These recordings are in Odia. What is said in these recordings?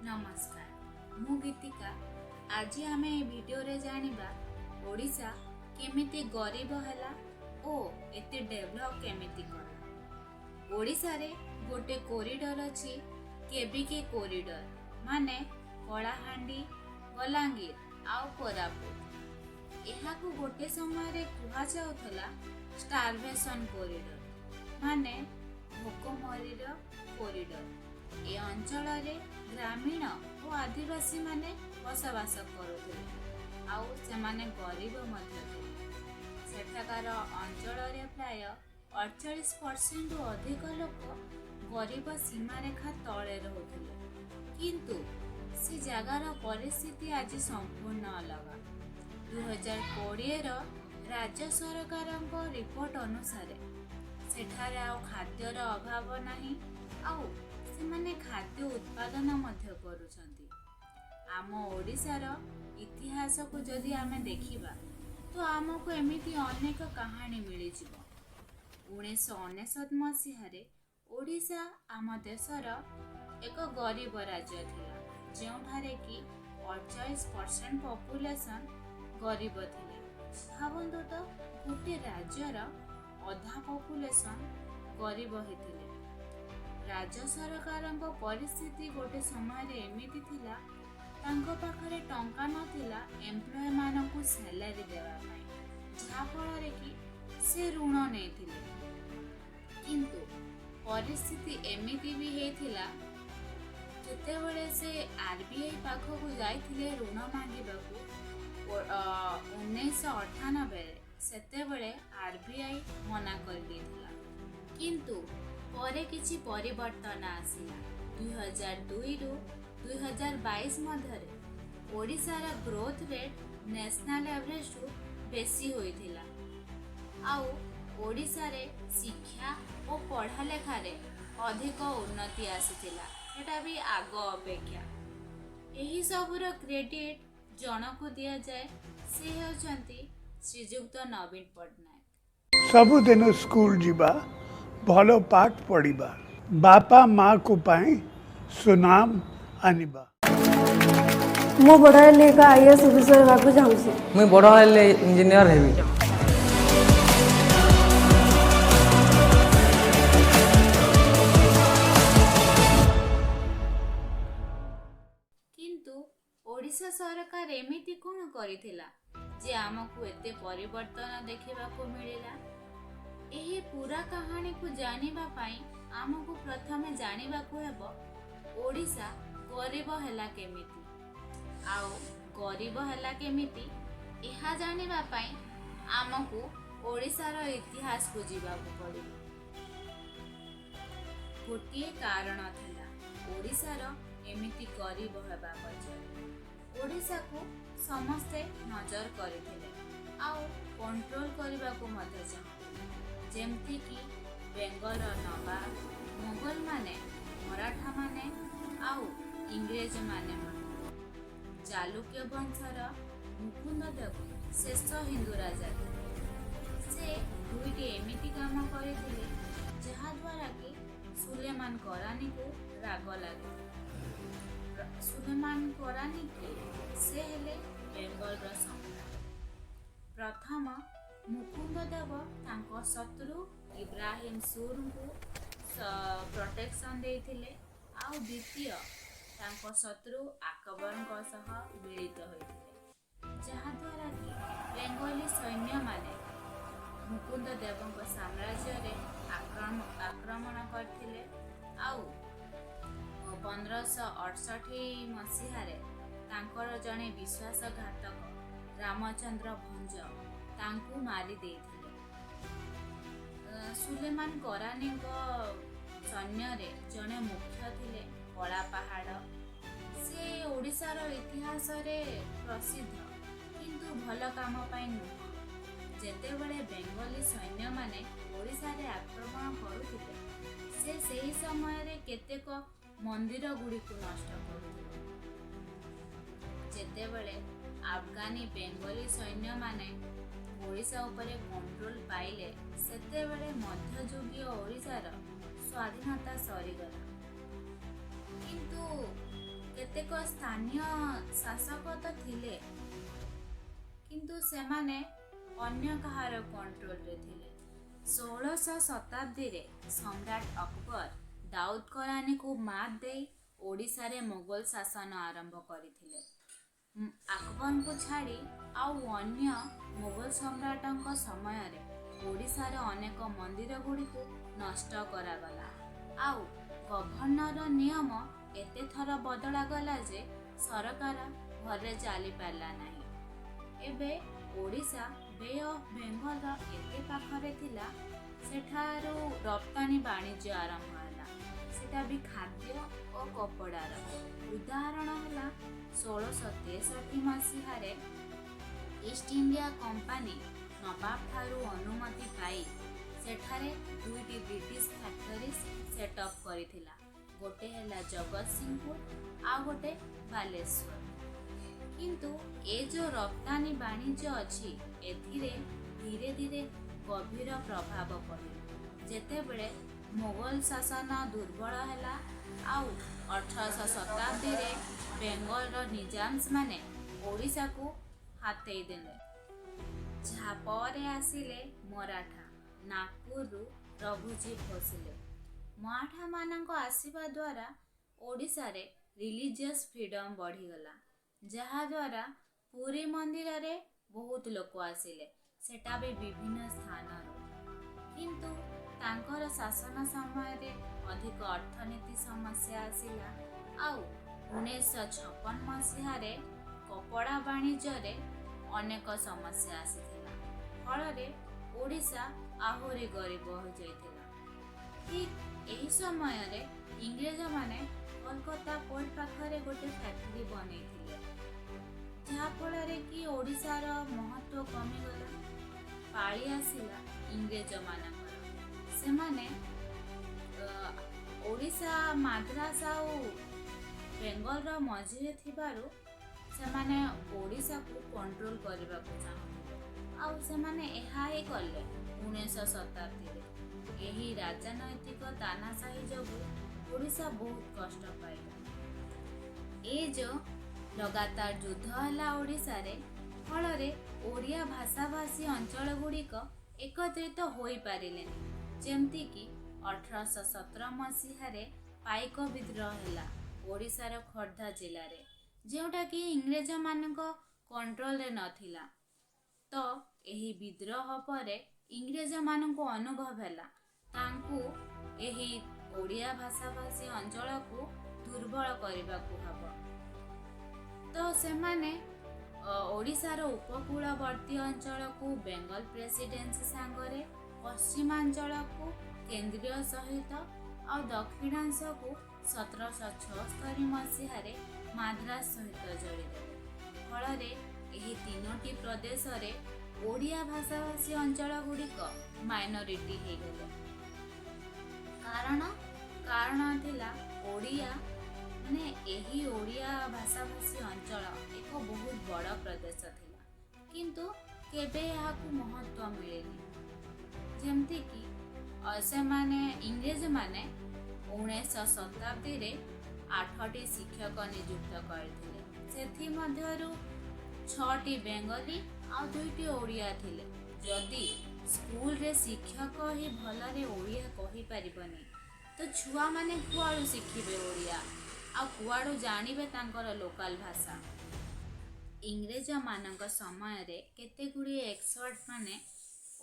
नमस्कार मु गीतिका आज आम भिडियो रे जानिबा ओडिशा केमिति गरीब हैला ओ एते डेवलप केमिति कला। ओडिशा रे गोटे कोरिडोर अछि केबीके कोरिडोर माने कलाहांडी बलांगीर आउ कोरापुट। एहाकू गोटे समय रे कुहा जाउथला स्टारवेशन कोरिडोर माने भोकमरीर कोरिडोर। ए अंचल रे ग्रामीण और आदिवासी माने बसवास करुथिले आउ सेमाने गरीब मध्य थिले। सेठाकार अंचल रे प्राय 48% रु अधिक लोक गरीब सीमा रेखा तले रहुथिले, किंतु से जगार परिस्थिति आज संपूर्ण अलग। 2020 रो राज्य सरकार रिपोर्ट अनुसार सेठारे आउ खाद्यर अभाव नाही आउ सेमाने खाद्य उत्पादन मध्य करुछंती। आम ओडिशार इतिहास को जदि आमे देखिबा तो आमको एमिति अनेक कहानी मिली जिवो। 1999 मसीहारे ओडिशा आम देशर एक गरीब राज्य थिला, जेउठारे कि 48% पॉपुलेशन गरीब थिले। भावंतु तो गोटे राज्यर अधा पॉपुलेशन गरीब हेतिले। राज्य सरकार परिस्थिति गोटे समय एमिति थिला तांको पाखरे टंका नथिला एम्प्लॉय मानकु सैलरी देवा पाई, जहा फल कि से ऋण नेथिले। किंतु परिस्थिति एमिति भी हेथिला जेतेबेले से आरबीआई पाखकु जाइथिले ऋण मांगिबाकू 1998 सेतेबेले आरबीआई मना कर देथिला। किंतु परे किछि परिवर्तन आसिला। 2002 रु 2022 मध्यरे ओडिशार ग्रोथ रेट नेशनल एवरेज रु बेसी होइथिला आउ ओडिशा रे शिक्षा और पढ़ा लेखा रे अधिक उन्नति आसिथिला, एटा भी आग अपेक्षा। एही सबुर क्रेडिट जनकु दिया जाए, से हेउचंती श्रीजुक्त नवीन पट्टनायक। सबुदिन स्कूल जीवा भलो पाठ पढ़ा बापा माँ को पाए सुनाम आनिबा। मु बड़ा लेका आईएएस ऑफिसर बाकू चाहूसी। मुई बड़ा हेले इंजीनियर हेबी। किंतु ओडिशा सरकार एमिति कोन करिथिला जे आमको एते परिवर्तन देखिबाकू मिलिला। एही पूरा कहानी को जानिबा पाई आमको प्रथमे जानिबाकू हेबो ओडिशा गरीब हैला केमिति आउ गरीब हैला केमिति। एहा जानिबा पाई आमको ओडिशार इतिहास को जीवाकू पड़िबो। गोटिए कारण थिला ओडिशार एमिति गरीब हेबा पछरे। ओडिशा को समस्ते नजर करथिले आउ कंट्रोल करबाकू मध्य चाहथिले, जेमती कि बेंगल नवाब मुगल माने मराठा माने आउ इंग्रेज माने चालुक्य वंशर मुकुंद देव शेष हिंदू राजा थे। से दुईटी एमिति काम करथिले जहा द्वारा कि सुलेमान करानी को राग लागे। सुलेमान करानी के से हेले बेंगल रो सम्राट। प्रथम मुकुंद देव तांको शत्रु इब्राहिम सूर को प्रोटेक्शन देथिले आउ द्वितीय तांको शत्रु अकबर को सह मिलित होइथिले, जहा द्वारा कि बेंगली सैन्य माने मुकुंद देवଙ୍କ साम्राज्य रे आक्रमण करथिले आउ 1568 मसीहारे तांकर जणे विश्वासघातक रामचंद्र भंज तांकू मारी देथिले। सुलेमान करानी सैन्य रे जणे मुख्य थिले कला पहाड़। से ओडिशार इतिहास रे प्रसिद्ध, किंतु भल काम पाई नुह। जेतेबेले बेंगली सैन्य माने ओडिशा रे आक्रमण करुथिले, से सेही समय रे केतेक मंदिर गुडी को नष्ट करुथिले। जेतेबेले अफगानी बेंगली सैन्य माने ओडिशा उपरे कंट्रोल पाइले, सेतेबेले मध्ययुगीय ओडिशार स्वाधीनता सरीगला। किंतु କେତେକ ସ୍ଥାନୀୟ ଶାସକ ତ ଥିଲେ, କିନ୍ତୁ ସେମାନେ ଅନ୍ୟ କାହାର କଣ୍ଟ୍ରୋଲରେ ଥିଲେ। 16ଶ ଶତାବ୍ଦୀରେ ସମ୍ରାଟ ଅକବର ଦାଉଦ କଲାନୀକୁ ମାତ ଦେଇ ଓଡ଼ିଶାରେ ମୋଗଲ ଶାସନ ଆରମ୍ଭ କରିଥିଲେ। ଆକବରଙ୍କୁ ଛାଡ଼ି ଆଉ ଅନ୍ୟ ମୋଗଲ ସମ୍ରାଟଙ୍କ ସମୟରେ ଓଡ଼ିଶାର ଅନେକ ମନ୍ଦିର ଗୁଡ଼ିକୁ ନଷ୍ଟ କରାଗଲା। ଆଉ ଗଭର୍ଣ୍ଣର ନିୟମ ଏତେ ଥର ବଦଳାଗଲା ଯେ ସରକାର ଘରେ ଚାଲିପାରିଲା ନାହିଁ। ଏବେ ଓଡ଼ିଶା ବେ ଅଫ୍ ବେଙ୍ଗଲର ଏତେ ପାଖରେ ଥିଲା, ସେଠାରୁ ରପ୍ତାନି ବାଣିଜ୍ୟ ଆରମ୍ଭ ହେଲା, ସେଟା ବି ଖାଦ୍ୟ ଓ କପଡ଼ାର। ଉଦାହରଣ ହେଲା 1663 ମସିହାରେ ଇଷ୍ଟ ଇଣ୍ଡିଆ କମ୍ପାନୀ ନବାବ ଠାରୁ ଅନୁମତି ପାଇ ସେଠାରେ 2ଟି ବ୍ରିଟିଶ ଫ୍ୟାକ୍ଟରିଜ୍ ସେଟଅପ୍ କରିଥିଲା। ଗୋଟେ ହେଲା ଜଗତସିଂହପୁର, ଆଉ ଗୋଟେ ବାଲେଶ୍ୱର। କିନ୍ତୁ ଏ ଯେଉଁ ରପ୍ତାନି ବାଣିଜ୍ୟ ଅଛି, ଏଥିରେ ଧୀରେ ଧୀରେ ଗଭୀର ପ୍ରଭାବ ପଡ଼ିଲା। ଯେତେବେଳେ ମୋଗଲ ଶାସନ ଦୁର୍ବଳ ହେଲା ଆଉ 18ଶ ଶତାବ୍ଦୀରେ ବେଙ୍ଗଲର ନିଜାମ୍ସ ମାନେ ଓଡ଼ିଶାକୁ ହାତେଇ ଦେଲେ। ଯାହା ପରେ ଆସିଲେ ମରାଠା, ନାଗପୁରରୁ ରଘୁଜୀ ଭୋସଲେ। ମରାଠାମାନଙ୍କ ଆସିବା ଦ୍ୱାରା ଓଡ଼ିଶାରେ ରିଲିଜିୟସ୍ ଫ୍ରିଡମ୍ ବଢ଼ିଗଲା, ଯାହାଦ୍ୱାରା ପୁରୀ ମନ୍ଦିରରେ ବହୁତ ଲୋକ ଆସିଲେ, ସେଟା ବି ବିଭିନ୍ନ ସ୍ଥାନରୁ। କିନ୍ତୁ ତାଙ୍କର ଶାସନ ସମୟରେ ଅଧିକ ଅର୍ଥନୀତି ସମସ୍ୟା ଆସିଲା ଆଉ 1956 ମସିହାରେ କପଡ଼ା ବାଣିଜ୍ୟରେ ଅନେକ ସମସ୍ୟା ଆସିଥିଲା। ଫଳରେ ଓଡ଼ିଶା ଆହୁରି ଗରିବ ହୋଇଯାଇଥିଲା। ଠିକ୍ ଏହି ସମୟରେ ଇଂରେଜମାନେ କୋଲକାତା ପୋର୍ଟ ପାଖରେ ଗୋଟେ ଫ୍ୟାକ୍ଟ୍ରି ବନେଇଥିଲେ, ଯାହାଫଳରେ କି ଓଡ଼ିଶାର ମହତ୍ତ୍ୱ କମିଗଲା। ପାଳି ଆସିଲା ଇଂରେଜମାନଙ୍କର। ସେମାନେ ଓଡ଼ିଶା, ମାଦ୍ରାସ ଆଉ ବେଙ୍ଗଲର ମଝିରେ ଥିବାରୁ ସେମାନେ ଓଡ଼ିଶାକୁ କଣ୍ଟ୍ରୋଲ କରିବାକୁ ଚାହୁଁଥିଲେ, ଆଉ ସେମାନେ ଏହା ହିଁ କଲେ 19ଶ ଶତାବ୍ଦୀରେ। ଏହି ରାଜନୈତିକ ତାନାଶାହୀ ଯୋଗୁଁ ଓଡ଼ିଶା ବହୁତ କଷ୍ଟ ପାଇଲା। ଏ ଯେଉଁ ଲଗାତାର ଯୁଦ୍ଧ ହେଲା ଓଡ଼ିଶାରେ, ଫଳରେ ଓଡ଼ିଆ ଭାଷାଭାଷୀ ଅଞ୍ଚଳ ଗୁଡ଼ିକ ଏକତ୍ରିତ ହୋଇପାରିଲେନି। ଯେମିତିକି 1817 ମସିହାରେ ପାଇକ ବିଦ୍ରୋହ ହେଲା ଓଡ଼ିଶାର ଖୋର୍ଦ୍ଧା ଜିଲ୍ଲାରେ, ଯେଉଁଟାକି ଇଂରେଜମାନଙ୍କ କଣ୍ଟ୍ରୋଲରେ ନଥିଲା। ତ ଏହି ବିଦ୍ରୋହ ପରେ ଇଂରେଜମାନଙ୍କୁ ଅନୁଭବ ହେଲା ତାଙ୍କୁ ଏହି ଓଡ଼ିଆ ଭାଷାଭାଷୀ ଅଞ୍ଚଳକୁ ଦୁର୍ବଳ କରିବାକୁ ହେବ। ତ ସେମାନେ ଓଡ଼ିଶାର ଉପକୂଳବର୍ତ୍ତୀ ଅଞ୍ଚଳକୁ ବେଙ୍ଗଲ ପ୍ରେସିଡେନ୍ସି ସାଙ୍ଗରେ, ପଶ୍ଚିମାଞ୍ଚଳକୁ କେନ୍ଦ୍ରୀୟ ସହିତ ଆଉ ଦକ୍ଷିଣାଂଶକୁ 1776 ମସିହାରେ ମାଦ୍ରାସ ସହିତ ଯୋଡ଼ିଦେଲେ। ଫଳରେ ଏହି 3ଟି ପ୍ରଦେଶରେ ଓଡ଼ିଆ ଭାଷାଭାଷୀ ଅଞ୍ଚଳ ଗୁଡ଼ିକ ମାଇନରିଟି ହେଇଗଲେ। କାରଣ ଥିଲା ଓଡ଼ିଆ, ମାନେ ଏହି ଓଡ଼ିଆ ଭାଷାଭାଷୀ ଅଞ୍ଚଳ ଏକ ବହୁତ ବଡ଼ ପ୍ରଦେଶ ଥିଲା, କିନ୍ତୁ କେବେ ଏହାକୁ ମହତ୍ତ୍ୱ ମିଳେନି। ଯେମିତିକି ସେମାନେ ଇଂରେଜମାନେ 19ଶ ଶତାବ୍ଦୀରେ 8ଟି ଶିକ୍ଷକ ନିଯୁକ୍ତ କରିଥିଲେ। ସେଥିମଧ୍ୟରୁ 6ଟି ବେଙ୍ଗଲୀ ଆଉ 2ଟି ଓଡ଼ିଆ ଥିଲେ। ଯଦି ସ୍କୁଲରେ ଶିକ୍ଷକ ହିଁ ଭଲରେ ଓଡ଼ିଆ କହିପାରିବନି, ତ ଛୁଆମାନେ କୁଆଡ଼ୁ ଶିଖିବେ ଓଡ଼ିଆ, ଆଉ କୁଆଡ଼ୁ ଜାଣିବେ ତାଙ୍କର ଲୋକାଲ ଭାଷା। ଇଂରେଜମାନଙ୍କ ସମୟରେ କେତେଗୁଡ଼ିଏ ଏକ୍ସପର୍ଟ ମାନେ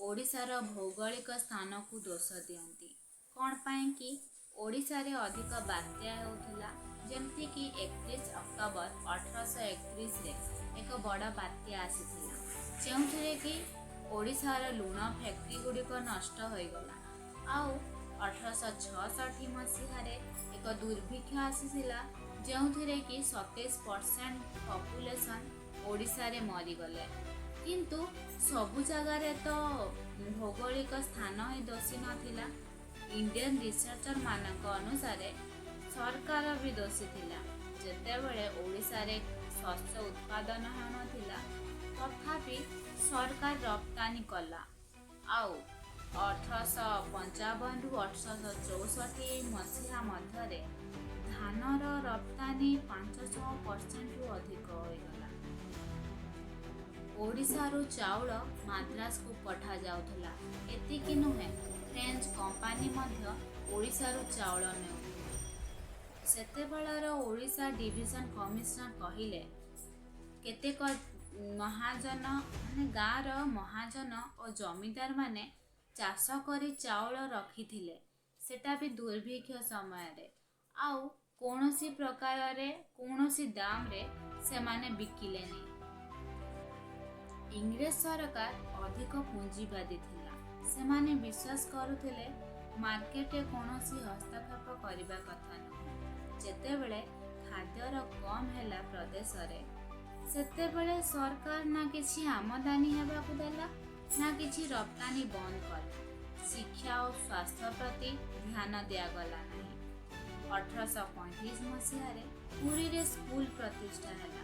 ଓଡ଼ିଶାର ଭୌଗୋଳିକ ସ୍ଥାନକୁ ଦୋଷ ଦିଅନ୍ତି। କ'ଣ ପାଇଁ କି ଓଡ଼ିଶାରେ ଅଧିକ ବାତ୍ୟା ହେଉଥିଲା। ଯେମିତିକି 31 ଅକ୍ଟୋବର 1831ରେ ଏକ ବଡ଼ ବାତ୍ୟା ଆସିଥିଲା, ଯେଉଁଥିରେ କି ଓଡ଼ିଶାର ଲୁଣ ଫ୍ୟାକ୍ଟ୍ରି ଗୁଡ଼ିକ ନଷ୍ଟ ହୋଇଗଲା। ଆଉ 1866 ମସିହାରେ ଏକ ଦୁର୍ଭିକ୍ଷ ଆସିଥିଲା, ଯେଉଁଥିରେ କି 27% ପପୁଲେସନ୍ ଓଡ଼ିଶାରେ ମରିଗଲେ। କିନ୍ତୁ ସବୁ ଜାଗାରେ ତ ଭୌଗୋଳିକ ସ୍ଥାନ ହିଁ ଦୋଷୀ ନଥିଲା। ଇଣ୍ଡିଆନ୍ ରିସର୍ଚ୍ଚର ମାନଙ୍କ ଅନୁସାରେ ସରକାର ବି ଦୋଷୀ ଥିଲା। ଯେତେବେଳେ ଓଡ଼ିଶାରେ ଶସ୍ୟ ଉତ୍ପାଦନ ହେଉନଥିଲା, ତଥାପି ସରକାର ରପ୍ତାନି କଲା। ଆଉ 1855ରୁ 1864 ମସିହା ମଧ୍ୟରେ ଧାନର ରପ୍ତାନି 500 50%ରୁ ଅଧିକ ହୋଇଗଲା। ଓଡ଼ିଶାରୁ ଚାଉଳ ମାଦ୍ରାସକୁ ପଠାଯାଉଥିଲା। ଏତିକି ନୁହେଁ, ଫ୍ରେଞ୍ଚ କମ୍ପାନୀ ମଧ୍ୟ ଓଡ଼ିଶାରୁ ଚାଉଳ ନେଉଥିଲେ। ସେତେବେଳର ଓଡ଼ିଶା ଡିଭିଜନ କମିଶନର କହିଲେ, କେତେକ ମହାଜନ ଗାଁର ମହାଜନ ଓ ଜମିଦାରମାନେ ଚାଷ କରି ଚାଉଳ ରଖିଥିଲେ, ସେଟା ବି ଦୁର୍ଭିକ୍ଷ ସମୟରେ, ଆଉ କୌଣସି ପ୍ରକାରରେ କୌଣସି ଦାମରେ ସେମାନେ ବିକିଲେନି। ଇଂରେଜ ସରକାର ଅଧିକ ପୁଞ୍ଜିବାଦୀ ଥିଲା। ସେମାନେ ବିଶ୍ୱାସ କରୁଥିଲେ ମାର୍କେଟରେ କୌଣସି ହସ୍ତକ୍ଷେପ କରିବା କଥା ନୁହେଁ। ଯେତେବେଳେ ଖାଦ୍ୟର କମ୍ ହେଲା ପ୍ରଦେଶରେ, ସେତେବେଳେ ସରକାର ନା କିଛି ଆମଦାନୀ ହେବାକୁ ଦେଲା, ନା କିଛି ରପ୍ତାନି ବନ୍ଦ କଲା। ଶିକ୍ଷା ଓ ସ୍ୱାସ୍ଥ୍ୟ ପ୍ରତି ଧ୍ୟାନ ଦିଆଗଲା ନାହିଁ। 1835 ମସିହାରେ ପୁରୀରେ ସ୍କୁଲ ପ୍ରତିଷ୍ଠା ହେଲା।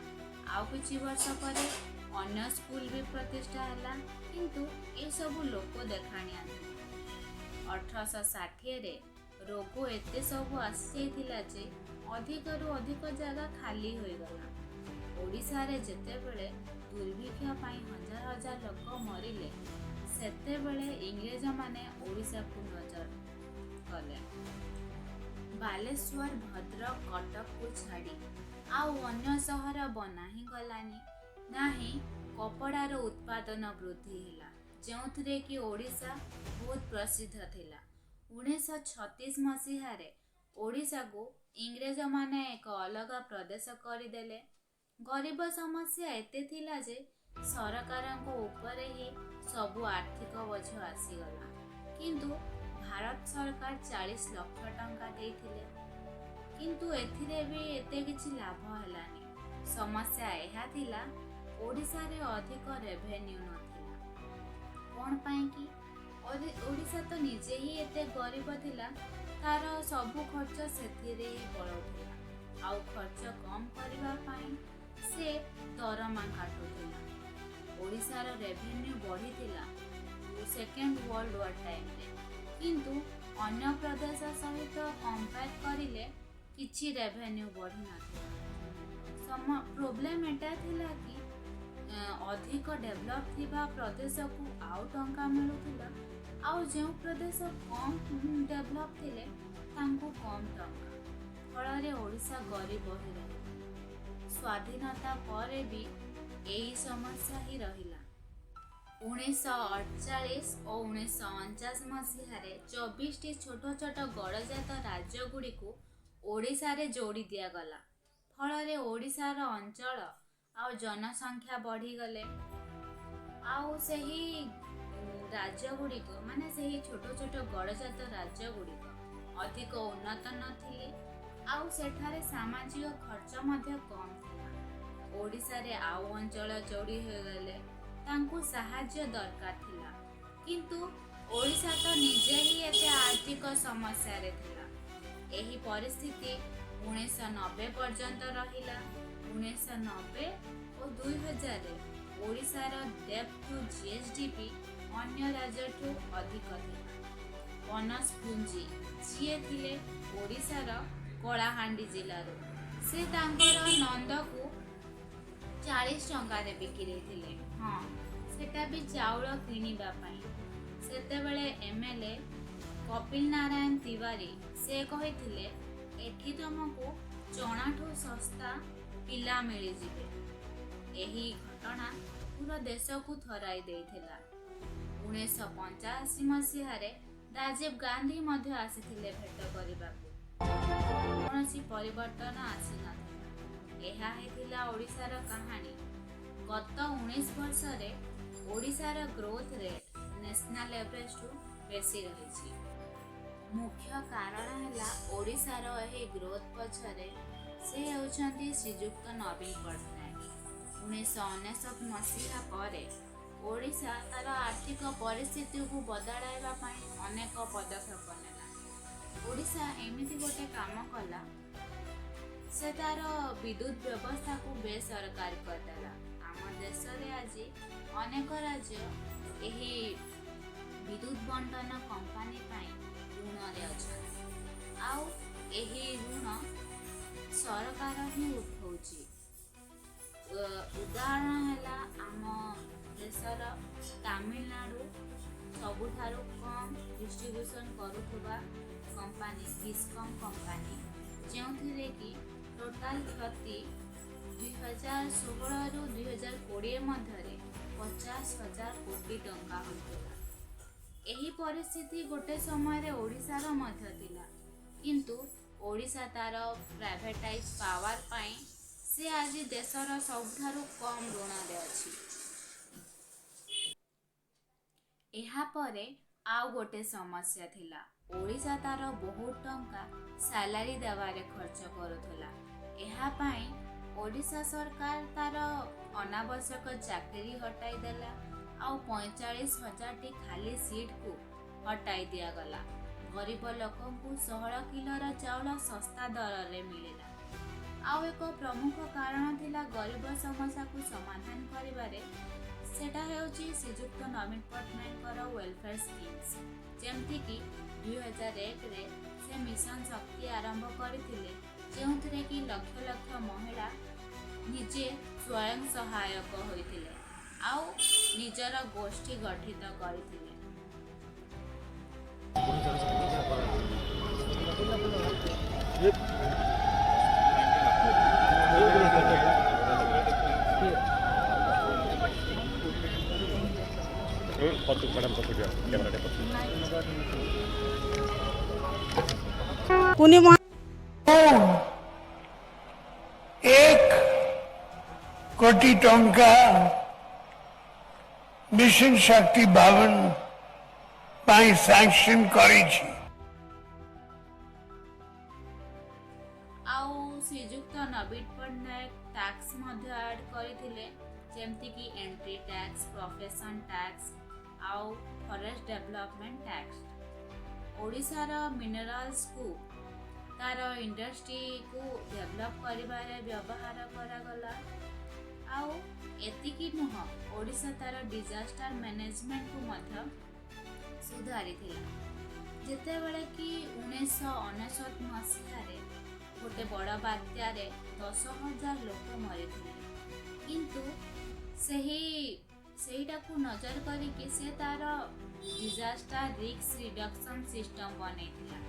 ଆଉ କିଛି ବର୍ଷ ପରେ ଅନ୍ୟ ସ୍କୁଲ ବି ପ୍ରତିଷ୍ଠା ହେଲା, କିନ୍ତୁ ଏସବୁ ଲୋକ ଦେଖାଣିଆ ଥିଲା। 1860ରେ ରୋଗ ଏତେ ସବୁ ଆସିଯାଇଥିଲା ଯେ ଅଧିକରୁ ଅଧିକ ଜାଗା ଖାଲି ହୋଇଗଲା। ଓଡ଼ିଶାରେ ଯେତେବେଳେ ଦୁର୍ଭିକ୍ଷ ପାଇଁ ହଜାର ହଜାର ଲୋକ ମରିଲେ, ସେତେବେଳେ ଇଂରେଜମାନେ ଓଡ଼ିଶାକୁ ନଜର କଲେ। ବାଲେଶ୍ୱର, ଭଦ୍ରକ, କଟକକୁ ଛାଡ଼ି ଆଉ ଅନ୍ୟ ସହର ବନା ହିଁ ଗଲାନି। ନାହିଁ କପଡ଼ାର ଉତ୍ପାଦନ ବୃଦ୍ଧି ହେଲା, ଯେଉଁଥିରେ କି ଓଡ଼ିଶା ବହୁତ ପ୍ରସିଦ୍ଧ ଥିଲା। 1936 ମସିହାରେ ଓଡ଼ିଶାକୁ ଇଂରେଜମାନେ ଏକ ଅଲଗା ପ୍ରଦେଶ କରିଦେଲେ। ଗରିବ ସମସ୍ୟା ଏତେ ଥିଲା ଯେ ସରକାରଙ୍କ ଉପରେ ହିଁ ସବୁ ଆର୍ଥିକ ବୋଝ ଆସିଗଲା। କିନ୍ତୁ ଭାରତ ସରକାର 40 ଲକ୍ଷ ଟଙ୍କା ଦେଇଥିଲେ, କିନ୍ତୁ ଏଥିରେ ବି ଏତେ କିଛି ଲାଭ ହେଲାନି। ସମସ୍ୟା ଏହା ଥିଲା, ଓଡ଼ିଶାରେ ଅଧିକ ରେଭେନ୍ୟୁ ନଥିଲା। କ'ଣ ପାଇଁ କି? ଓଡ଼ିଶା ତ ନିଜେ ହିଁ ଏତେ ଗରିବ ଥିଲା, ତାର ସବୁ ଖର୍ଚ୍ଚ ସେଥିରେ ହିଁ ପଳାଉଥିଲା। ଆଉ ଖର୍ଚ୍ଚ କମ୍ କରିବା ପାଇଁ ସେ ଦରମା କାଟୁଥିଲା। ଓଡ଼ିଶାର ରେଭେନ୍ୟୁ ବଢ଼ିଥିଲା ସେକେଣ୍ଡ ୱାର୍ଲଡ ୱାର ଟାଇମରେ, କିନ୍ତୁ ଅନ୍ୟ ପ୍ରଦେଶ ସହିତ କମ୍ପେୟାର କରିଲେ କିଛି ରେଭେନ୍ୟୁ ବଢ଼ିନଥିଲା। ପ୍ରୋବ୍ଲେମ୍ ଏଟା ଥିଲା କି ଅଧିକ ଡେଭଲପ୍ ଥିବା ପ୍ରଦେଶକୁ ଆଉ ଟଙ୍କା ମିଳୁଥିଲା, ଆଉ ଯେଉଁ ପ୍ରଦେଶ କମ୍ ଡେଭଲପ୍ ଥିଲେ ତାଙ୍କୁ କମ୍ ଟଙ୍କା। ଫଳରେ ଓଡ଼ିଶା ଗରିବ ହିଁ ରହିଲା। ସ୍ୱାଧୀନତା ପରେ ବି ଏହି ସମସ୍ୟା ହିଁ ରହିଲା। 1948 ଓ 1949 ମସିହାରେ 24ଟି ଛୋଟ ଛୋଟ ଗଡ଼ଜାତ ରାଜ୍ୟଗୁଡ଼ିକୁ ଓଡ଼ିଶାରେ ଯୋଡ଼ି ଦିଆଗଲା। ଫଳରେ ଓଡ଼ିଶାର ଅଞ୍ଚଳ ଆଉ ଜନସଂଖ୍ୟା ବଢ଼ିଗଲେ। ଆଉ ସେହି ରାଜ୍ୟଗୁଡ଼ିକ ସେହି ଛୋଟ ଛୋଟ ଗଡ଼ଜାତ ରାଜ୍ୟଗୁଡ଼ିକ ଅଧିକ ଉନ୍ନତ ନଥିଲେ, ଆଉ ସେଠାରେ ସାମାଜିକ ଖର୍ଚ୍ଚ ମଧ୍ୟ କମ୍ ଥିଲା। ଓଡ଼ିଶାରେ ଆଉ ଅଞ୍ଚଳ ଯୋଡ଼ି ହୋଇଗଲେ, ତାଙ୍କୁ ସାହାଯ୍ୟ ଦରକାର ଥିଲା, କିନ୍ତୁ ଓଡ଼ିଶା ତ ନିଜେ ହିଁ ଏତେ ଆର୍ଥିକ ସମସ୍ୟାରେ ଥିଲା। ଏହି ପରିସ୍ଥିତି 1990 ପର୍ଯ୍ୟନ୍ତ ରହିଲା। 1990 ଓ 2000ରେ ଓଡ଼ିଶାର ଡେପ୍ଟ ଟୁ GSDP ଅନ୍ୟ ରାଜ୍ୟଠୁ ଅଧିକ ଥିଲା। ଅନସ ପୁଞ୍ଜି, ଯିଏ ଥିଲେ ଓଡ଼ିଶାର କଳାହାଣ୍ଡି ଜିଲ୍ଲାରୁ, ସେ ତାଙ୍କର ନନ୍ଦକୁ 40 ଟଙ୍କାରେ ବିକି ଦେଇଥିଲେ। ହଁ, ସେଟା ବି ଚାଉଳ କିଣିବା ପାଇଁ। ସେତେବେଳେ MLA କପିଲ ନାରାୟଣ ତିୱାରୀ ସେ କହିଥିଲେ, ଏଠି ତମକୁ ଚଣାଠୁ ଶସ୍ତା ପିଲା ମିଳିଯିବେ। ଏହି ଘଟଣା ପୁରା ଦେଶକୁ ଥରାଇ ଦେଇଥିଲା। 1985 ମସିହାରେ ରାଜୀବ ଗାନ୍ଧୀ ମଧ୍ୟ ଆସିଥିଲେ ଭେଟ କରିବାକୁ। କୌଣସି ପରିବର୍ତ୍ତନ ଆସିନଥିଲା। ଏହା ହିଁ ଥିଲା ଓଡ଼ିଶାର କାହାଣୀ। ଗତ 19 ବର୍ଷରେ ଓଡ଼ିଶାର ଗ୍ରୋଥ ରେଟ୍ ନ୍ୟାସନାଲ ଏଭରେଜଠୁ ବେଶୀ ରହିଛି। ମୁଖ୍ୟ କାରଣ ହେଲା ଓଡ଼ିଶାର ଏହି ଗ୍ରୋଥ ପଛରେ ସେ ହେଉଛନ୍ତି ଶ୍ରୀଯୁକ୍ତ ନବୀନ ପଟ୍ଟନାୟକ। 1999 ମସିହା ପରେ ଓଡ଼ିଶା ତାର ଆର୍ଥିକ ପରିସ୍ଥିତିକୁ ବଦଳାଇବା ପାଇଁ ଅନେକ ପଦକ୍ଷେପ ନେଲା। ଓଡ଼ିଶା ଏମିତି ଗୋଟେ କାମ କଲା, ସେ ତାର ବିଦ୍ୟୁତ ବ୍ୟବସ୍ଥାକୁ ବେସରକାରୀ କରିଦେଲା। ଆମ ଦେଶରେ ଆଜି ଅନେକ ରାଜ୍ୟ ଏହି ବିଦ୍ୟୁତ ବଣ୍ଟନ କମ୍ପାନୀ ପାଇଁ ଋଣରେ ଅଛନ୍ତି, ଆଉ ଏହି ଋଣ ସରକାର ହିଁ ଉଠାଉଛି। ସବୁଠାରୁ କମ୍ ଡିଷ୍ଟ୍ରିବ୍ୟୁସନ୍ କରୁଥିବା କମ୍ପାନୀ ଡିସ୍କମ୍ କମ୍ପାନୀ, ଯେଉଁଥିରେ କି ଟୋଟାଲ କ୍ଷତି 2016ରୁ 2020 ମଧ୍ୟରେ 50,000 କୋଟି ଟଙ୍କା ହୋଇଥିଲା। ଏହି ପରିସ୍ଥିତି ଗୋଟେ ସମୟରେ ଓଡ଼ିଶାର ମଧ୍ୟ ଥିଲା, କିନ୍ତୁ ଓଡ଼ିଶା ତାର ପ୍ରାଇଭେଟାଇଜ୍ ପାୱାର ପାଇଁ ସେ ଆଜି ଦେଶର ସବୁଠାରୁ କମ୍ ଋଣରେ ଅଛି। ଏହାପରେ ଆଉ ଗୋଟେ ସମସ୍ୟା ଥିଲା। ଓଡ଼ିଶା ତାର ବହୁତ ଟଙ୍କା ସାଲାରୀ ଦେବାରେ ଖର୍ଚ୍ଚ କରୁଥିଲା। ଏହା ପାଇଁ ଓଡ଼ିଶା ସରକାର ତାର ଅନାବଶ୍ୟକ ଚାକିରି ହଟାଇ ଦେଲା ଆଉ 45,000ଟି ଖାଲି ସିଟ୍କୁ ହଟାଇ ଦିଆଗଲା। ଗରିବ ଲୋକଙ୍କୁ 16 କିଲୋର ଚାଉଳ ଶସ୍ତା ଦରରେ ମିଳିଲା। ଆଉ ଏକ ପ୍ରମୁଖ କାରଣ ଥିଲା ଗରିବ ସମସ୍ୟାକୁ ସମାଧାନ କରିବାରେ, ସେଟା ହେଉଛି ଶ୍ରୀଯୁକ୍ତ ନବୀନ ପଟ୍ଟନାୟକଙ୍କର ୱେଲଫେୟାର ସ୍କିମ୍ସ। ଯେମିତିକି 2001ରେ ସେ ମିଶନ ଶକ୍ତି ଆରମ୍ଭ କରିଥିଲେ, ଯେଉଁଥିରେ କି ଲକ୍ଷ ଲକ୍ଷ ମହିଳା ନିଜେ ସ୍ୱୟଂ ସହାୟକ ହୋଇଥିଲେ ଆଉ ନିଜର ଗୋଷ୍ଠୀ ଗଠିତ କରିଥିଲେ। एक कोटी टंका मिशन शक्ति भवन ପାଇଁ ସାଂକ୍ସନ କରିଛି। ଆଉ ଶ୍ରୀଯୁକ୍ତ ନବୀନ ପଟ୍ଟନାୟକ ଟ୍ୟାକ୍ସ ମଧ୍ୟ ଆଡ୍ କରିଥିଲେ, ଯେମିତିକି ଏଣ୍ଟ୍ରି ଟ୍ୟାକ୍ସ, ପ୍ରଫେସନ ଟ୍ୟାକ୍ସ ଆଉ ଫରେଷ୍ଟ ଡେଭଲପମେଣ୍ଟ ଟ୍ୟାକ୍ସ। ଓଡ଼ିଶାର ମିନେରାଲ୍ସକୁ ତାର ଇଣ୍ଡଷ୍ଟ୍ରିକୁ ଡେଭଲପ କରିବାରେ ବ୍ୟବହାର କରାଗଲା। ଆଉ ଏତିକି ନୁହଁ, ଓଡ଼ିଶା ତାର ଡିଜାଷ୍ଟର ମ୍ୟାନେଜମେଣ୍ଟକୁ ମଧ୍ୟ ସୁଧାରିଥିଲା। ଯେତେବେଳେ କି 1999 ମସିହାରେ ଗୋଟେ ବଡ଼ ବାତ୍ୟାରେ 10,000 ଲୋକ ମରିଥିଲେ, କିନ୍ତୁ ସେଇଟାକୁ ନଜର କରିକି ସେ ତାର ଡିଜାଷ୍ଟର ରିସ୍କ ରିଡକ୍ସନ୍ ସିଷ୍ଟମ୍ ବନେଇଥିଲା,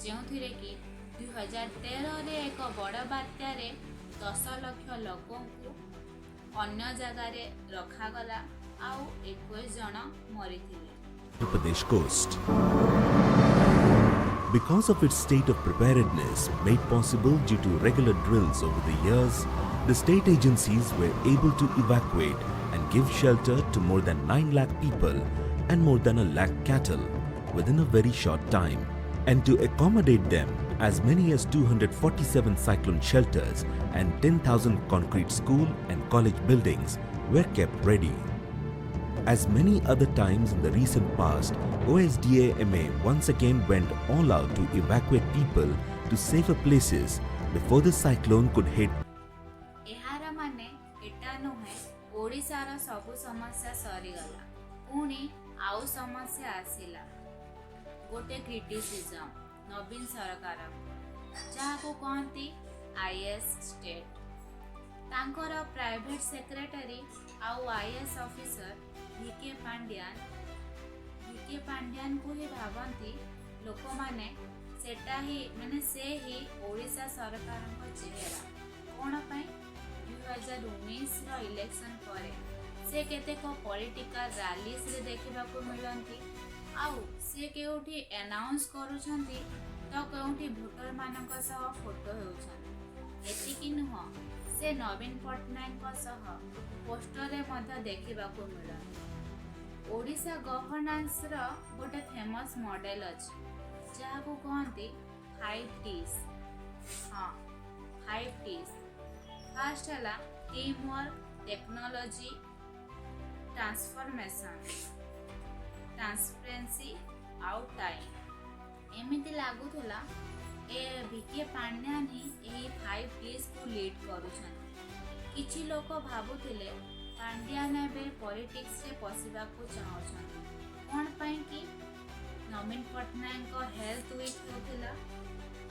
ଯେଉଁଥିରେ କି 2013ରେ ଏକ ବଡ଼ ବାତ୍ୟାରେ 10 ଲକ୍ଷ ଲୋକଙ୍କୁ ଅନ୍ୟ ଜାଗାରେ ରଖାଗଲା ଆଉ 21 ଜଣ ମରିଥିଲେ। Uttar Pradesh coast. Because of its state of preparedness made possible due to regular drills over the years, the state agencies were able to evacuate and give shelter to more than 9 lakh people and more than 1 lakh cattle within a very short time. And to accommodate them, as many as 247 cyclone shelters and 10,000 concrete school and college buildings were kept ready. As many other times in the recent past, OSDA-MA once again went all out to evacuate people to safer places before the cyclone could hit. ଏହାର ମାନେ ଏଟା ନୁହେଁ ଓଡ଼ିଶାର ସବୁ ସମସ୍ୟା ସରିଗଲା, ପୁଣି ଆଉ ସମସ୍ୟା ଆସିଲା। ଗୋଟେ କ୍ରିଟିସିଜମ୍ ନବୀନ ସରକାରଙ୍କ, ଯାହାକୁ କହନ୍ତି IS ଷ୍ଟେଟ୍। ତାଙ୍କର ପ୍ରାଇଭେଟ ସେକ୍ରେଟାରୀ ଆଉ IS ଅଫିସର ଭିକେ ପାଣ୍ଡିଆନକୁ ହିଁ ଭାବନ୍ତି ଲୋକମାନେ, ସେଟା ହିଁ ସେ ହିଁ ଓଡ଼ିଶା ସରକାରଙ୍କ ଚେହେରା। କ'ଣ ପାଇଁ? 2019ର ଇଲେକ୍ସନ୍ ପରେ ସେ କେତେକ ପଲିଟିକାଲ ରାଲିଜରେ ଦେଖିବାକୁ ମିଳନ୍ତି, ଆଉ ସେ କେଉଁଠି ଆନାଉନ୍ସ କରୁଛନ୍ତି ତ କେଉଁଠି ଭୋଟରମାନଙ୍କ ସହ ଫଟୋ ହେଉଛନ୍ତି। ଏତିକି ନୁହଁ, ସେ ନବୀନ ପଟ୍ଟନାୟକଙ୍କ ସହ ପୋଷ୍ଟରରେ ମଧ୍ୟ ଦେଖିବାକୁ ମିଳନ୍ତି। ଓଡ଼ିଶା ଗଭର୍ନାନ୍ସର ଗୋଟେ ଫେମସ୍ ମଡେଲ ଅଛି, ଯାହାକୁ କହନ୍ତି 5 T's। ହଁ, 5 T's। ଫାର୍ଷ୍ଟ ହେଲା team work, technology, transformation, transparency ଆଉ ଟାଇମ୍। ଏମିତି ଲାଗୁଥିଲା ଭିକେ ପାଣ୍ଡିଆନ ହିଁ ଏହି 5 T'କୁ ଲିଡ୍ କରୁଛନ୍ତି। କିଛି ଲୋକ ଭାବୁଥିଲେ ପାଣ୍ଡିଆନ ଏବେ ପଲିଟିକ୍ସରେ ପଶିବାକୁ ଚାହୁଁଛନ୍ତି। କ'ଣ ପାଇଁ କି? ନବୀନ ପଟ୍ଟନାୟକଙ୍କ ହେଲ୍ଥ ୱିକ୍ ହେଉଥିଲା,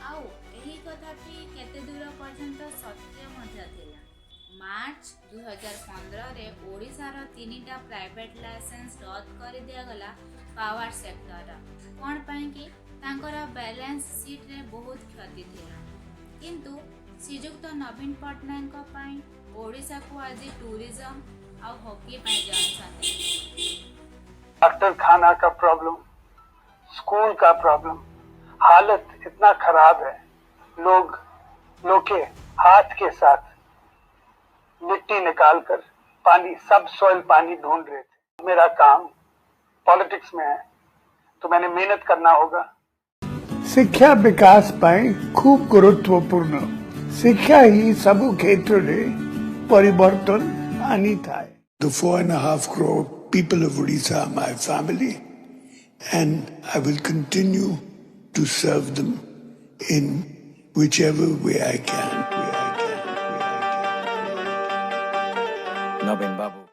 ଆଉ ଏହି କଥାଟି କେତେ ଦୂର ପର୍ଯ୍ୟନ୍ତ ସତ୍ୟ ମଧ୍ୟ ଥିଲା। मार्च 2015 रे ओडिशार 3टा प्राइवेट लाइसेंस रद्द कर दिगला पावर सेक्टर कौन पाई कि तांकर बैलेंस सीट रे बहुत क्षति थिला किंतु श्रीजुक्त नवीन पट्टनायक पाई ओडिशा को आज टूरिज्म और हॉकी पाई जानछन्ते। डॉक्टर खाना का प्रॉब्लम, स्कूल का प्रॉब्लम, हालत इतना खराब है, लोग के हाथ के साथ मिट्टी निकालकर पानी, सब सॉइल पानी ढूंढ रहे थे। मेरा काम पॉलिटिक्स में है तो मैंने मेहनत करना होगा। शिक्षा विकास पाई खूब गुरुत्वपूर्ण, शिक्षा ही सब क्षेत्र में परिवर्तन आनी था। The 4.5 crore people of Odisha are my family, and I will continue to serve them in whichever way I can. Nobin Babu.